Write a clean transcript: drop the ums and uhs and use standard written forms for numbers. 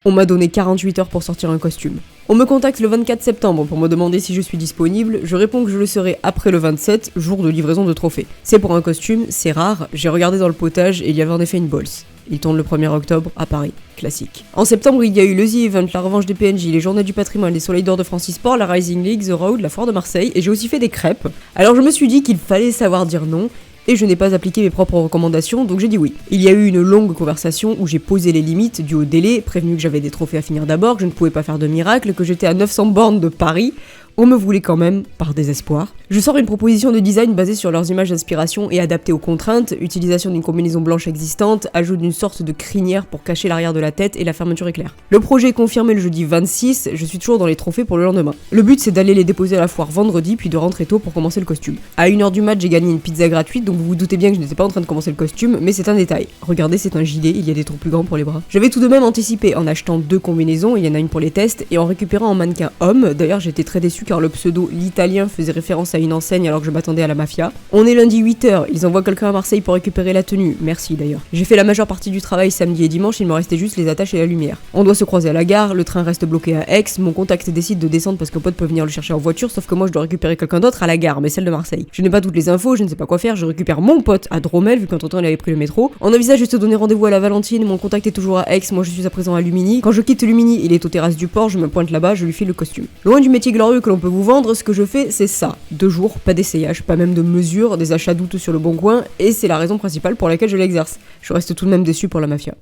On m'a donné 48 heures pour sortir un costume. On me contacte le 24 septembre pour me demander si je suis disponible, je réponds que je le serai après le 27, jour de livraison de trophées. C'est pour un costume, c'est rare, j'ai regardé dans le potage et il y avait en effet une bolse. Il tourne le 1er octobre à Paris, classique. En septembre, il y a eu le The Event, la revanche des PNJ, les journées du patrimoine, les Soleils d'or de Francisport, la Rising League, The Road, la foire de Marseille, et j'ai aussi fait des crêpes. Alors je me suis dit qu'il fallait savoir dire non, et je n'ai pas appliqué mes propres recommandations, donc j'ai dit oui. Il y a eu une longue conversation où j'ai posé les limites dues au délai, prévenu que j'avais des trophées à finir d'abord, que je ne pouvais pas faire de miracle, que j'étais à 900 bornes de Paris. On me voulait quand même, par désespoir. Je sors une proposition de design basée sur leurs images d'inspiration et adaptée aux contraintes, utilisation d'une combinaison blanche existante, ajout d'une sorte de crinière pour cacher l'arrière de la tête et la fermeture éclair. Le projet est confirmé le jeudi 26, je suis toujours dans les trophées pour le lendemain. Le but c'est d'aller les déposer à la foire vendredi puis de rentrer tôt pour commencer le costume. À 1h du mat, j'ai gagné une pizza gratuite, donc vous vous doutez bien que je n'étais pas en train de commencer le costume, mais c'est un détail. Regardez, c'est un gilet, il y a des trous plus grands pour les bras. J'avais tout de même anticipé en achetant 2 combinaisons, il y en a une pour les tests, et en récupérant un mannequin homme. D'ailleurs j'étais très déçu car le pseudo l'italien faisait référence à une enseigne alors que je m'attendais à la mafia. On est lundi 8h, ils envoient quelqu'un à Marseille pour récupérer la tenue, merci d'ailleurs. J'ai fait la majeure partie du travail samedi et dimanche, il me restait juste les attaches et la lumière. On doit se croiser à la gare, le train reste bloqué à Aix, mon contact décide de descendre parce qu'un pote peut venir le chercher en voiture, sauf que moi je dois récupérer quelqu'un d'autre à la gare, mais celle de Marseille. Je n'ai pas toutes les infos, je ne sais pas quoi faire, je récupère mon pote à Dromel vu qu'entre-temps il avait pris le métro. On envisage de se donner rendez-vous à la Valentine, mon contact est toujours à Aix, moi je suis à présent à Lumini. Quand je quitte Lumini, il est aux terrasses du port, je me pointe là-bas, je lui file le costume. Loin du métier glorieux que l'on peut vous vendre, ce que je fais c'est ça. 2 jours, pas d'essayage, pas même de mesure, des achats douteux sur le bon coin, et c'est la raison principale pour laquelle je l'exerce. Je reste tout de même déçu pour la mafia.